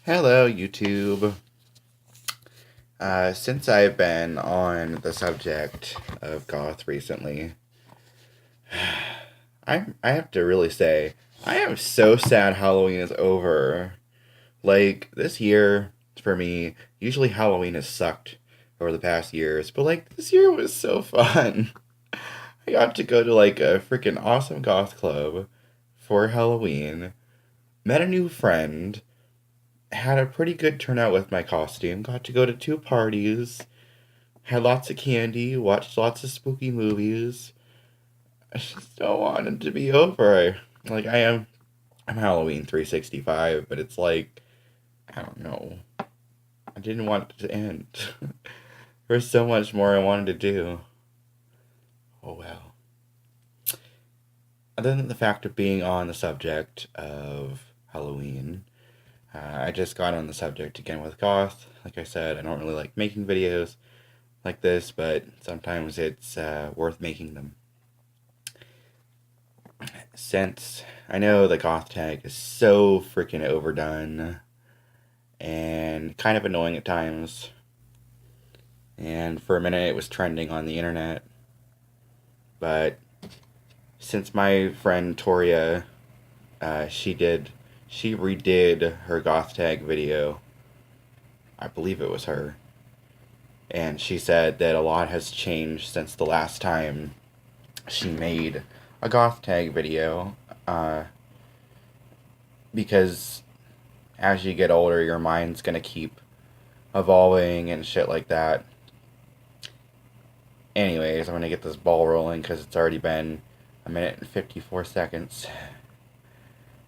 Hello, YouTube. Since I've been on the subject of goth recently, I have to really say I am so sad Halloween is over. Like this year for me, usually Halloween has sucked over the past years, but like this year was so fun. I got to go to like a freaking awesome goth club for Halloween, met a new friend, had a pretty good turnout with my costume, got to go to two parties, had lots of candy, watched lots of spooky movies. I just don't want it to be over. Like I'm Halloween 365, but it's like I don't know. I didn't want it to end. There's so much more I wanted to do. Oh well. Other than the fact of being on the subject of Halloween, I just got on the subject again with goth. Like I said, I don't really like making videos like this, but sometimes it's worth making them. Since I know the goth tag is so freaking overdone and kind of annoying at times, and for a minute it was trending on the internet, but since my friend Toria, she redid her goth tag video. I believe it was her, and she said that a lot has changed since the last time she made a goth tag video. Because as you get older, your mind's gonna keep evolving and shit like that. Anyways, I'm gonna get this ball rolling because it's already been a minute and 54 seconds.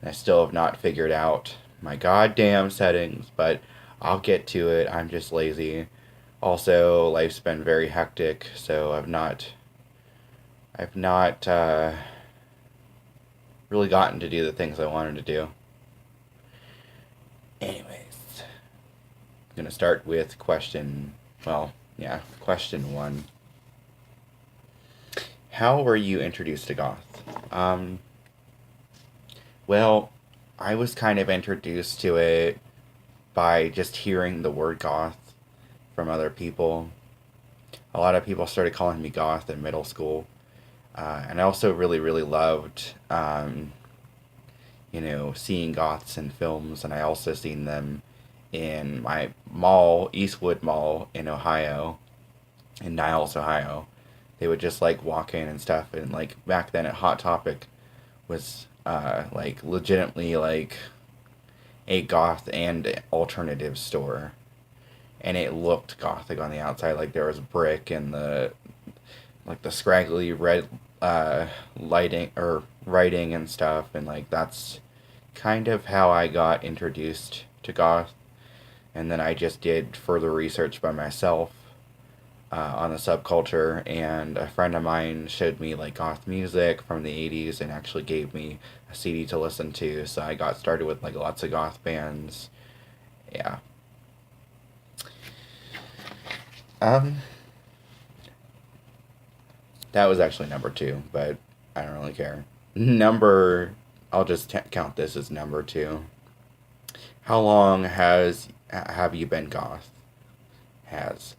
And I still have not figured out my goddamn settings, but I'll get to it. I'm just lazy. Also, life's been very hectic, so I've not really gotten to do the things I wanted to do. Anyways, I'm gonna start with question one. How were you introduced to goth? Well, I was kind of introduced to it by just hearing the word goth from other people. A lot of people started calling me goth in middle school. And I also really, really loved, seeing goths in films. And I also seen them in my mall, Eastwood Mall in Ohio, in Niles, Ohio. They would just like walk in and stuff. And like back then at Hot Topic was like legitimately like a goth and alternative store, and it looked gothic on the outside. Like there was brick and the scraggly red lighting or writing and stuff, and like that's kind of how I got introduced to goth. And then I just did further research by myself on the subculture, and a friend of mine showed me like goth music from the 80s and actually gave me a CD to listen to, so I got started with like lots of goth bands. Yeah. Um, that was actually number two, but I don't really care. I'll just count this as number two. How long have you been goth? Have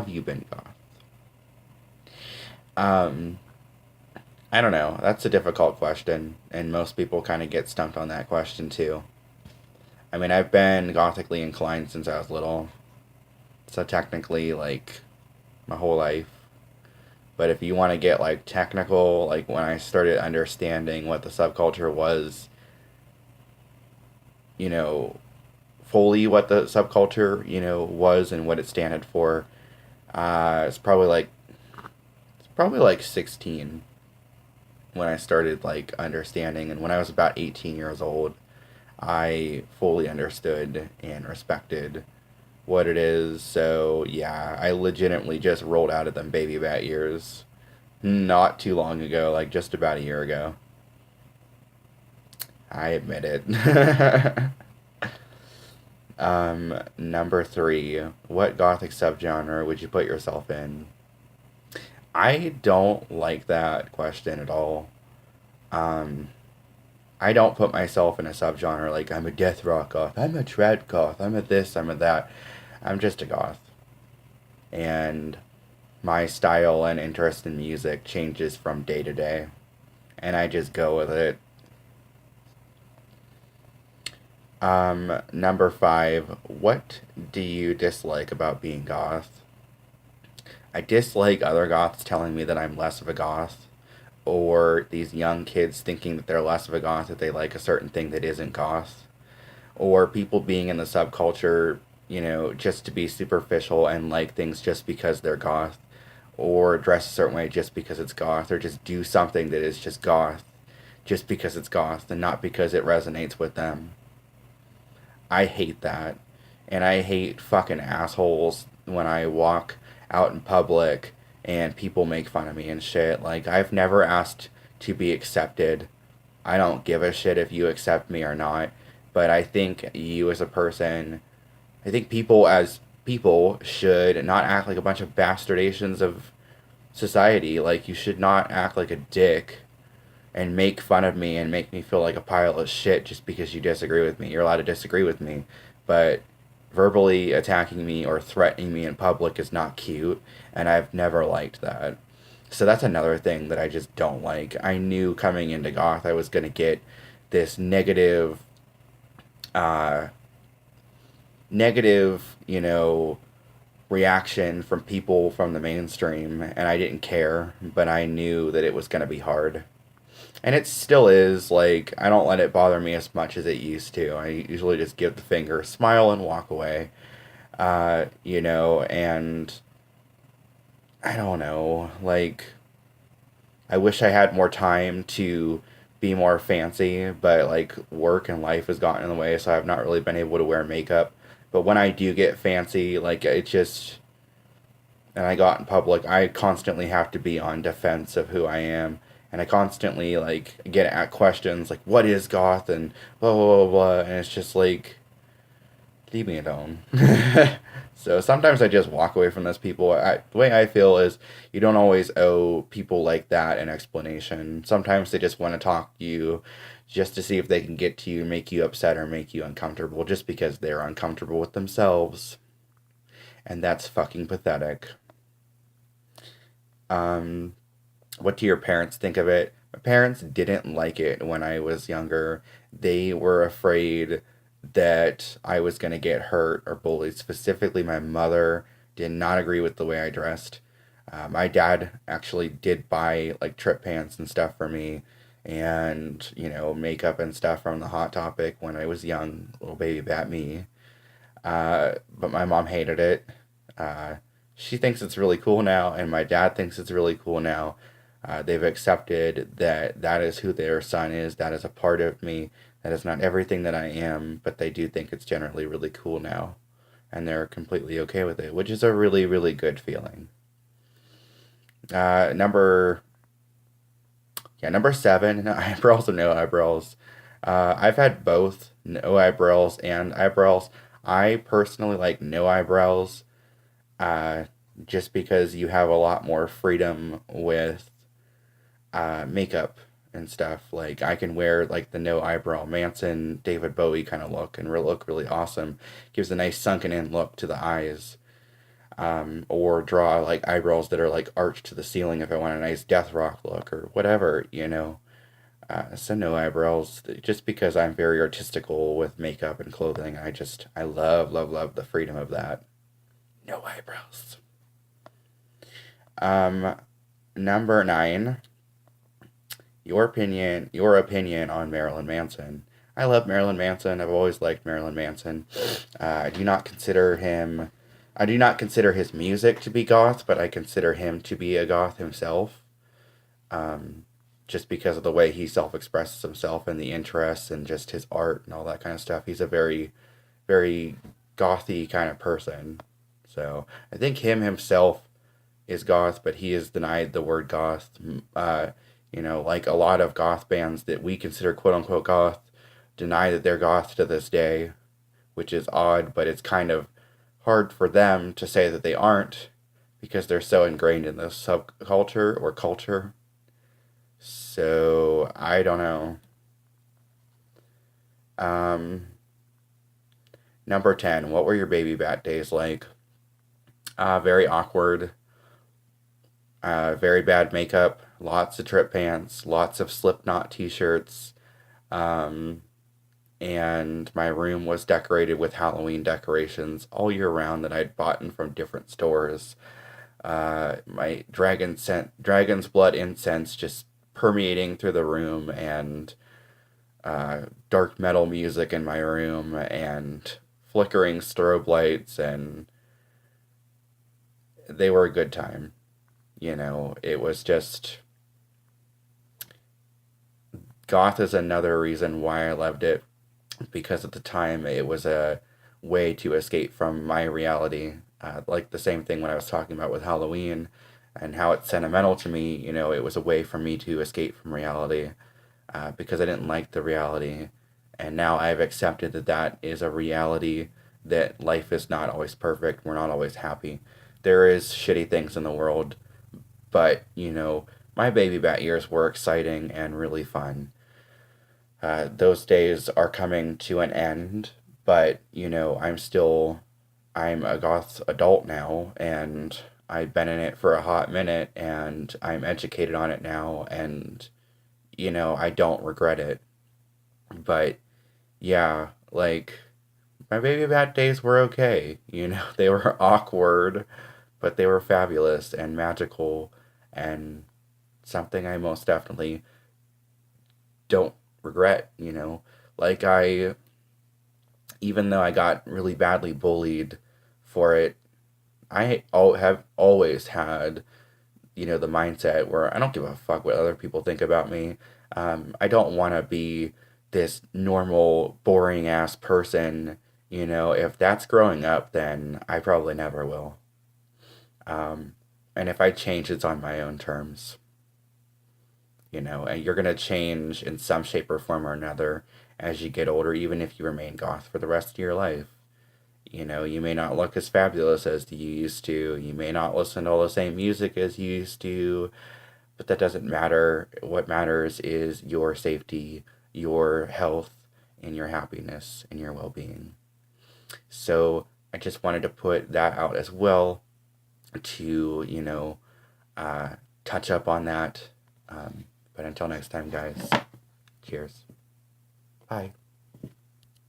you been goth? Um, I don't know. That's a difficult question, and most people kind of get stumped on that question too. I mean, I've been gothically inclined since I was little, so technically, like, my whole life. But if you want to get, like, technical, like, when I started understanding what the subculture was, you know, fully what the subculture, was and what it standed for, it's probably like 16 when I started, like, understanding. And when I was about 18 years old, I fully understood and respected what it is. So yeah, I legitimately just rolled out of them baby bat years not too long ago, like just about a year ago. I admit it. Number three, what gothic subgenre would you put yourself in? I don't like that question at all. Um, I don't put myself in a subgenre like I'm a death rock goth, I'm a trad goth, I'm a this, I'm a that. I'm just a goth. And my style and interest in music changes from day to day. And I just go with it. Number five, what do you dislike about being goth? I dislike other goths telling me that I'm less of a goth, or these young kids thinking that they're less of a goth if they like a certain thing that isn't goth, or people being in the subculture, just to be superficial and like things just because they're goth, or dress a certain way just because it's goth, or just do something that is just goth just because it's goth and not because it resonates with them. I hate that. And I hate fucking assholes when I walk out in public and people make fun of me and shit. Like, I've never asked to be accepted. I don't give a shit if you accept me or not. But I think you as a person, I think people as people should not act like a bunch of bastardations of society. Like, you should not act like a dick and make fun of me and make me feel like a pile of shit just because you disagree with me. You're allowed to disagree with me, but verbally attacking me or threatening me in public is not cute, and I've never liked that. So that's another thing that I just don't like. I knew coming into goth I was going to get this uh negative, reaction from people from the mainstream, and I didn't care, but I knew that it was going to be hard. And it still is, like, I don't let it bother me as much as it used to. I usually just give the finger, smile, and walk away. And I don't know, like, I wish I had more time to be more fancy, but, like, work and life has gotten in the way, so I've not really been able to wear makeup. But when I do get fancy, like, it just, and I got in public, I constantly have to be on defense of who I am. And I constantly like get at questions like what is goth and blah blah blah blah, and it's just like leave me alone. So sometimes I just walk away from those people. The way I feel is you don't always owe people like that an explanation. Sometimes they just want to talk to you just to see if they can get to you, make you upset or make you uncomfortable just because they're uncomfortable with themselves. And that's fucking pathetic. Um, what do your parents think of it? My parents didn't like it when I was younger. They were afraid that I was going to get hurt or bullied. Specifically, my mother did not agree with the way I dressed. My dad actually did buy like trip pants and stuff for me and, makeup and stuff from the Hot Topic when I was young, little baby bat me. But my mom hated it. Uh, she thinks it's really cool now, and my dad thinks it's really cool now. They've accepted that that is who their son is. That is a part of me. That is not everything that I am, but they do think it's generally really cool now. And they're completely okay with it, which is a really, really good feeling. Number, yeah, number seven, eyebrows or no eyebrows. I've had both no eyebrows and eyebrows. I personally like no eyebrows, uh, just because you have a lot more freedom with makeup and stuff. Like I can wear like the no eyebrow Manson, David Bowie kind of look and look really awesome. Gives a nice sunken in look to the eyes. Or draw like eyebrows that are like arched to the ceiling if I want a nice death rock look or whatever. So no eyebrows, just because I'm very artistical with makeup and clothing. I love, love, love the freedom of that. No eyebrows. Um, Number nine, your opinion on Marilyn Manson. I love Marilyn Manson. I've always liked Marilyn Manson. I do not consider him. I do not consider his music to be goth, but I consider him to be a goth himself. Um, just because of the way he self expresses himself and the interests and just his art and all that kind of stuff. He's a very, very gothy kind of person. So I think him himself is goth, but he has denied the word goth. Like a lot of goth bands that we consider quote unquote goth deny that they're goth to this day, which is odd, but it's kind of hard for them to say that they aren't because they're so ingrained in this subculture or culture. So I don't know. Um, Number 10, what were your baby bat days like? Very awkward, very bad makeup, lots of trip pants, lots of Slipknot t-shirts, um, and my room was decorated with Halloween decorations all year round that I'd bought in from different stores. My dragon's blood incense just permeating through the room, and dark metal music in my room, and flickering strobe lights, and they were a good time. It was just goth is another reason why I loved it, because at the time it was a way to escape from my reality. Like the same thing when I was talking about with Halloween and how it's sentimental to me. It was a way for me to escape from reality, because I didn't like the reality. And now I've accepted that that is a reality, that life is not always perfect. We're not always happy. There is shitty things in the world, but, my baby bat years were exciting and really fun. Those days are coming to an end, but, I'm a goth adult now, and I've been in it for a hot minute, and I'm educated on it now, and, I don't regret it. But yeah, like, my baby bat days were okay. They were awkward, but they were fabulous and magical, and something I most definitely don't regret. Like, even though I got really badly bullied for it, have always had, the mindset where I don't give a fuck what other people think about me. I don't want to be this normal, boring ass person. If that's growing up, then I probably never will. Um, and if I change, it's on my own terms. And you're going to change in some shape or form or another as you get older, even if you remain goth for the rest of your life. You may not look as fabulous as you used to. You may not listen to all the same music as you used to, but that doesn't matter. What matters is your safety, your health, and your happiness and your well being. So I just wanted to put that out as well to, touch up on that. But until next time, guys, cheers. Bye.